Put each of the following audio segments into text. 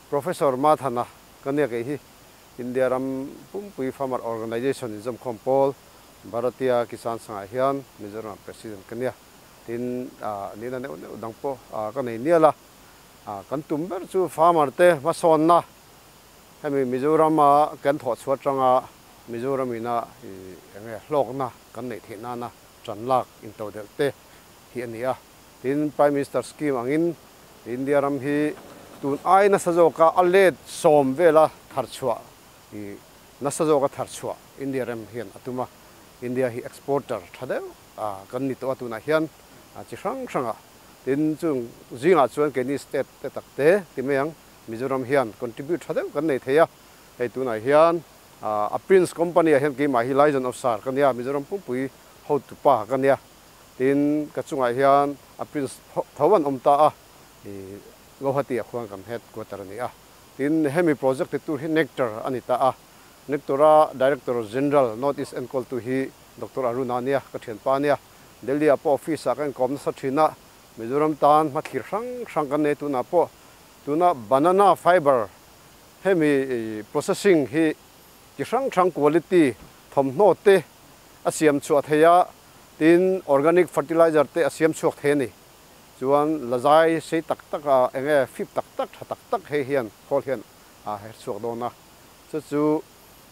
Professor Mathana kania ke hi India ram pumpui farmer organization ism kompol Bharatiya Kisan Sangha hian Mizoram president kania tin ni na ne udang po ka nei niala kan tumber chu farmer te ma son na hemi Mizoram kan tho chhuat tanga Mizoram ina enge hlok na kan nei thina na chanlak in to del te hi ania tin prime minister scheme angin India ram hi tun ai na sajoka alet som vela tharchua i na sajoka tharchua India ram hian atuma India hi exporter thadeu kan ni to atuna hian chi hrang tin chung zinga chuan ke ni state te takte timeang Mizoram hian contribute thadeu kan nei theya hei tuna hian a Prince company hian ke ma hi license of sar kania Mizoram pui ho tu pa kania tin ka chunga hian a Prince thawan omta Guwahati akhwang kam headquarter ni tin hemi project tu hi nectar anita nectora director general notice and call to hi Dr. Arunania ka thian pa nia Delhi apo office kan kom sa thina Mizoram tan ma thir sang kan ne tuna po tuna banana fiber hemi processing hi chi sang quality thomno te asiam chu atheya tin organic fertilizer te asiam chuak the ni chuan lazai sei tak enge fip tak he hian khol hian her chuak dona chu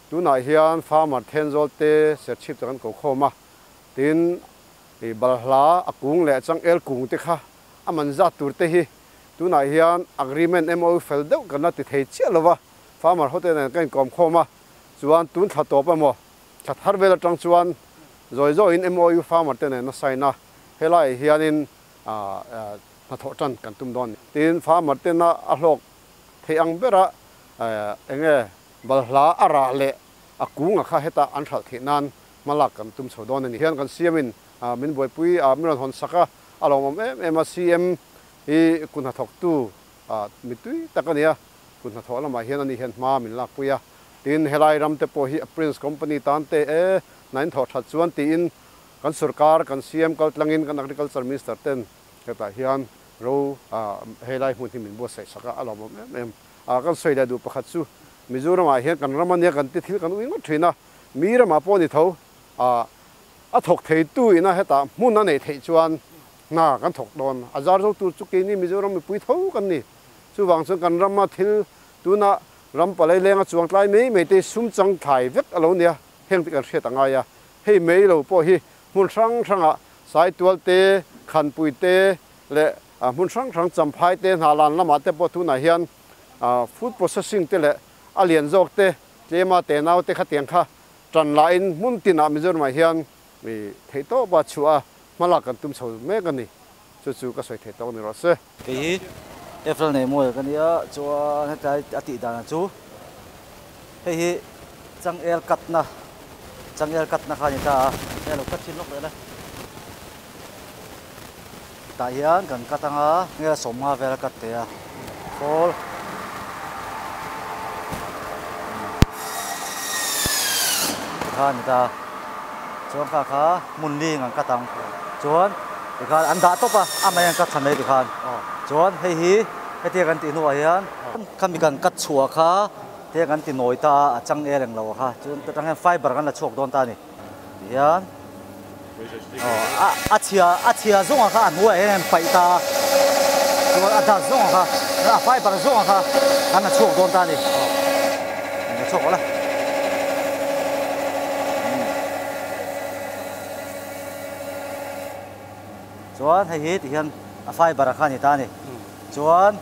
tuna hian farmer thenjol te serchip kan ko khoma tin e balhla akung le chang el kung te kha amanza tur te hi tuna hian agreement MOU fel deuh kana ti thei chialowa farmer hoten kan kom khoma chuan tun tha to pa mo thar vela tang chuan zoi in MOU farmer te na saina helai hianin na thotan kan tum don tin farmer te na ahlok theang bera enge balhla ara le akunga kha heta an thal thinan malak kan tum chodon ni hian kan siamin min boi pui miron hon saka alom em CM hi kunha thok tu mitui takania kunha thola ma hian ani hian ma min lak puya tin helai ram te po hi Prince company tan te nain tho that chuan ti in kan sarkar kan CM kal tlangin kan agriculture minister ten heta hian ro helai mun hi min bo sai saka alom em kan soida du pakhat chu Mizoram hian kan ramania kan ti thil kan uing thina mira ma poni tho a thok thei tu ina heta mun na nei thei chuan na kan thok don azar zo tu chu ke ni Mizoram mi pui tho kan ni chu wang chu kan ramma thil tuna ram palai lenga chuang tlai me te sum chang thai vek alo nia heng ti kan hret anga ya hei mei lo po hi mun hranga sai tual te khan pui te le mun hrang champhai te halan lama te po tuna hian food processing te le alian jok te tlema te nau te khatiang kha tran la in mun tina Mizoram hian mi theito ba chua mala kan tum chho me kan ni chu ka soi theito ni ro se ke April nei mo kan ya chua hetai ati dan chu hei chang el kat na khani ta elo kat chin lok le ta hian kan katanga nge somma vera kat te a kol khan ta chuan kha mun li ngang katang chuan ikhan an da to pa amai an kat thamei dikhan chuan hei te kan ti nu hian kami kan kat chua kha te kan ti noita chang eleng lo kha chuan tang fiber kan la chok don ta ni hian achia zonga kha an hua en pai ta chuan ada zonga kha fiber zonga kha kan la chok don ta ni chok la chuan hei ti hian a fiber kha ni ta ni chuan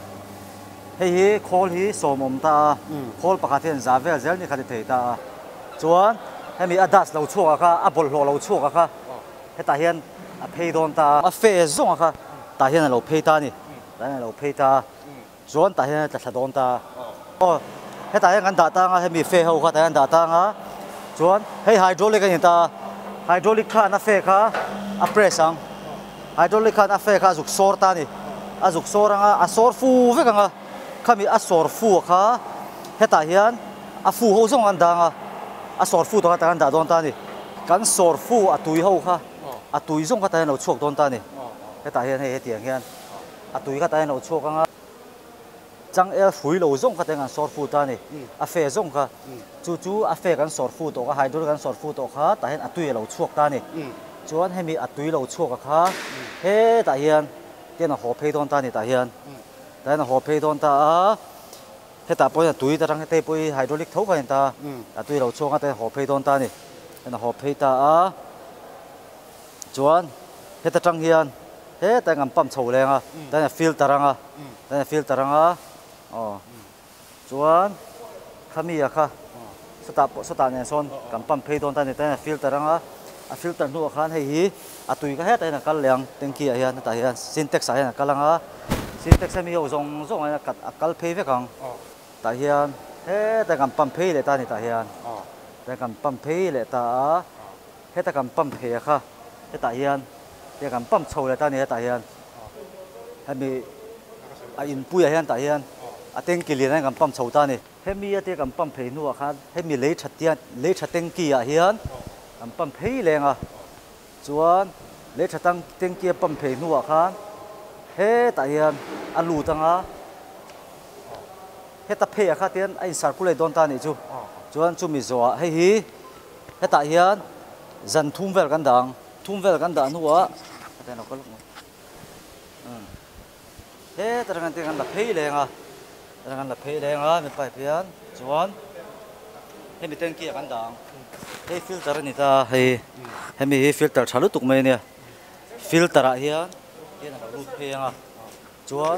hei khol hi somom ta khol pakhathen zavel zel ni khati thei ta chuan hemi adas lo chuak kha a bol hlo lo chuak kha heta hian a phei don ta a fe zong kha ta hian lo phei ta ni ta lo phei ta chuan ta hian ta thadon ta heta hian kan da ta nga hemi fe ho kha ta hian da ta nga chuan hei hydraulic ani ta hydraulic kha na fe kha a press ang hydraulic kha na fe kha zuk sor ta ni a zuk sor anga a sor fu vek anga khami a sor fu kha heta hian a fu ho zong an danga a sor fu to ka ta da don ta ni kan sor fu a tui ho kha a tui zong ka ta no chuak don ta ni heta hian hei tiang hian a tui ka ta no chuak anga จังเอลฟุยโลซงก็แต่งานสอดฟูตานี่อาเฟซงก็จู่ๆอาเฟกันสอดฟูตก็ไฮโดรกันสอดฟูตก็แต่เห็นอตุยเราชวกตานี่จวนให้มีอตุยเราชวกก็เฮ้แต่เฮียนเดี๋ยวน่ะหอเพดอนตานี่แต่เฮียนแต่น่ะหอเพดอนตาเฮ้แต่ปอยตุยตารังเตปอยไฮโดรลิกเท่ากันตาอตุยเราชวกก็แต่หอเพดอนตานี่แต่น่ะหอเพตาจวนเฮ้แต่จังเฮียนเฮ้แต่งานปั๊มโฉแรงแต่น่ะฟิลตารังแต่น่ะฟิลตารังอ๋อจวนขามีอะค่ะสตาร์เนี่ยส่วนกันปั๊มเพดอนตานี่แต่ฟิลตารังฟิลตาร์นัวขันให้ฮีอะตุยก็เฮ็ดได้นะกันเลี้ยงเต็งกี้อะเฮียนแต่เฮียนซินเท็กซ์อะเฮียนกันลังซินเท็กซ์มีอยู่ส่งอะกัดกัลเพย์เวกังแต่เฮียนเฮ็ดแต่กันปั๊มเพย์เลยตานี่แต่เฮียนแต่กันปั๊มเพย์เลยตาเฮ็ดแต่กันปั๊มเพย์ค่ะเฮ็ดแต่เฮียนแต่กันปั๊มโชว์เลยตานี่เฮ็ดแต่เฮียนให้มีอินปุยอะเฮียนแต่เฮียนอะเต็งกี้เลี้ยงกันปั๊มโชว์ตานี่ให้มีอะเต็งกันปั๊มเพย์นัวขันให้มีเลชัดเตียนเลชัดเต็งกี้อะเฮียนกันปั๊มเพย์แรงจวนเลชัดตั้งเต็งกี้ปั๊มเพย์นัวขันเฮ้แต่เฮียนอะลูตังเฮ็ดตะเพะค่ะเตียนไอ้สารกุเลยโดนตานี่จวนจุมีจัวให้ฮีเฮ็ดตะเฮียนจันทุ่มเวลกันดังหัวแต่เราก็ลุกเฮ้แต่กันเตียนกันละเพะแรงแต่กันละเพะแรงมีไปเพียนจวนให้มีเต็งกี้กันดังให้ฟิลเตอร์นี่ตาให้มีฟิลเตอร์ชาลุตุกมั้ยเนี่ยฟิลเตอร์เฮียนเราลูกเพลงจวน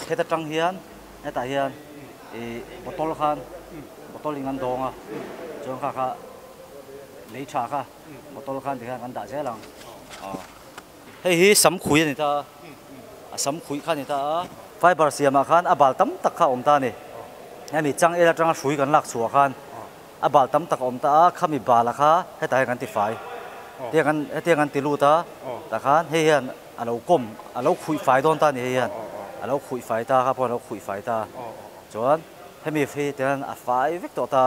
เฮ็ดตะจังเฮียนเฮ็ดตะเฮียนบอตลคันบอตลงันดองจวนค่ะเลชาค่ะบอตลคันที่กันด่าเจ้าหลังเฮ้ยสำคุยนี่ตาสำคุยคันนี่ตาไฟบาร์เซียมาคันบาลตั้มตักข้าอมตานี่ให้มีจังจังคุยกันลักสัวคันบาลตั้มตักอมตาข้ามีบาละค่ะให้ตากันติไฟเตียกันติลูตาตาคันเฮียนเราก้มเราคุยไฟโดนตานี่เฮียนเราคุยไฟตาครับพอเราคุยไฟตาจวนให้มีไฟเตียนไฟวิกตัวตา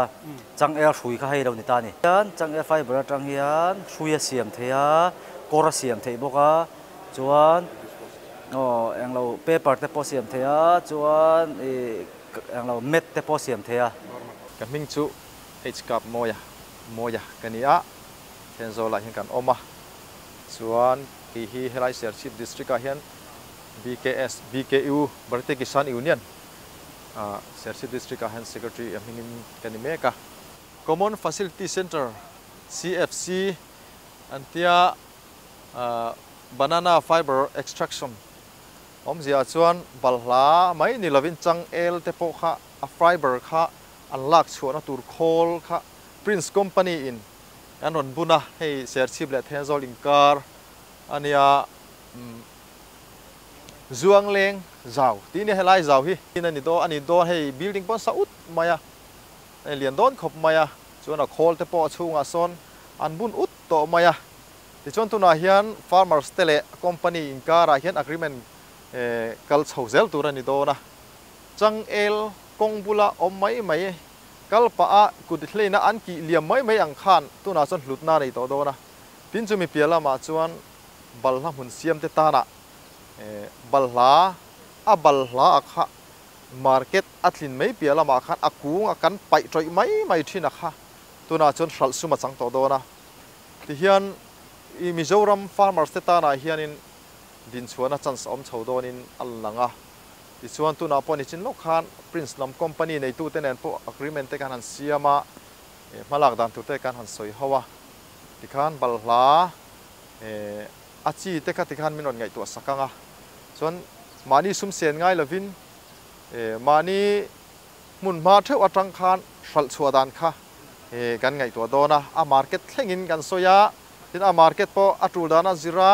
จังคุยก็ให้เราในตานี่จังไฟบราจังเฮียนคุยเสียมเทียกอร์เสียมเทียบอกจวนเราเปเปอร์เตปเสียมเทียจวนเราเม็ดเตปเสียมเทียกับมิงจูเอชกับโมยากันนี้เห็นโซลาเห็นกันออกมาส่วนที่เฮลัยเซียร์ชิปดิสตริกต์เห็น BKU บริเตกิสันยูเนียนเซียร์ชิปดิสตริกต์เห็น Secretary มิงกันนี้เมกะ Common Facility Center CFC อันที่Banana Fiber Extraction เสียส่วนบัลลาไม่นิลวินจังเอลเตปค่ะไฟเบอร์ค่ะอันลักชวนตูร์โคลค่ะ Prince Company in อันนั้นบุญนะให้เสียชีพและเทนโซลิงการ์อันนี้จวงเลงเจ้าที่นี่ให้ไล่เจ้าที่นั่นนี่โดอันนี้โดให้ building ปนสะอุดมายาเรียนโดนขบมายาส่วนโคลเตปอชูงาซอนอันบุญอุดโตมายาที่ชวนตัวนาเฮียน Farmers Tele Company in การ์เฮียน agreement กัลเช่าเซลตัวนี้โดนะจังเอลกงบุลาอมไม่กัลปะกุดเลยนะอันกี่เหลี่ยมไม่อังคารตัวน่าสนหลุดหน้าในตัวโดนะพินจุมีเปียละมาชวนบัลลาหุ่นเสียมเตตานะบัลลาค่ะมาร์เก็ตอัตลินไม่เปียละมาคันอากูงกันไปจอยไม่ที่นะค่ะตัวน่าชนสัลสุมาสังตัวโดนะที่เฮียนมิโซรัมฟาร์มร์สเตตานะเฮียนินดินชวนจันทร์อมชาวโดนินอัลลังที่ชวนตัวน่าปนิชินลูกค้า Prince Lam Company ในตู้เต้นพวก agreement ที่การหันเสียมาหลักดันตัวเต้การหันสวยหัวที่การบัลลาอาชีพที่การมีนนไงตัวสักงส่วนมานี่สุ่มเสียนง่ายละวินมานี่มุนมาเท่าจังคานสัลชัวดันค่ะกันไงตัวโดนะmarket เล่งินกันโซยาที่market พอตูดานะจิระ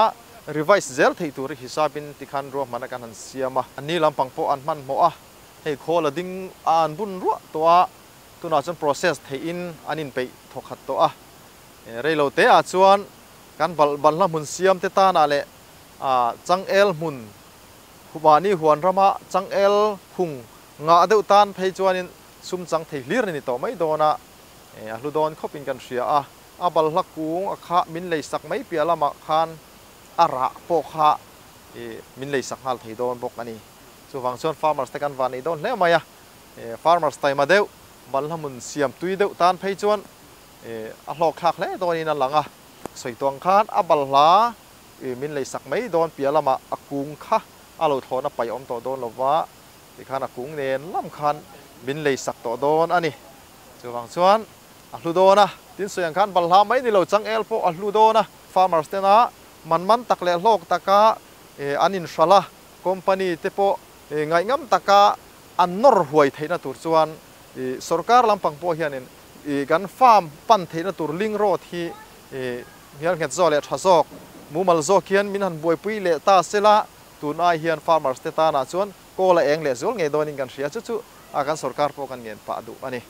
revise zel thei tur hisabin tikhan ro manakan han siama ani lampang po an man mo hei khola ding an bun ro towa tuna chon process thei in anin pe thokhat to reilo te chuan kan balna mun siam te ta na le changel mun hubani huan rama changel khung nga deu tan phei chuanin sum chang thei hlir ni to mai dona hludon khopin kan ria bal hlakung kha min lei sak mai piala ma khanอาระปกฮะมินเลยสักฮัลไทยโดนปกอันนี้ chu wang chuan farmers te kan van nei don hle maya farmers tai ma deuh bal hamun siam tui deuh tan phei chuan a hlok thak hle donin an langa soitawng khan a bal hla min lei sak mai don pialama akung kha alo thona pai om to don lova ti khan akung nen lam khan min lei sak to don ani chu wang chuan a hlu dona tin soyang khan bal hla mai ni lo chang el po a hlu dona farmers te na man tak le hlok taka anin shala company te po ngai ngam taka an nor huai theina tur chuan sarkar lampang po hianin gan farm pan theina tur ling ro thi hian nget zo le thazok mumal zo kian min han boi pui le ta sela tunai hian farmers te ta na chuan ko la eng le zol nge donin kan ria chu chu akan sarkar po kan ngen pa du ani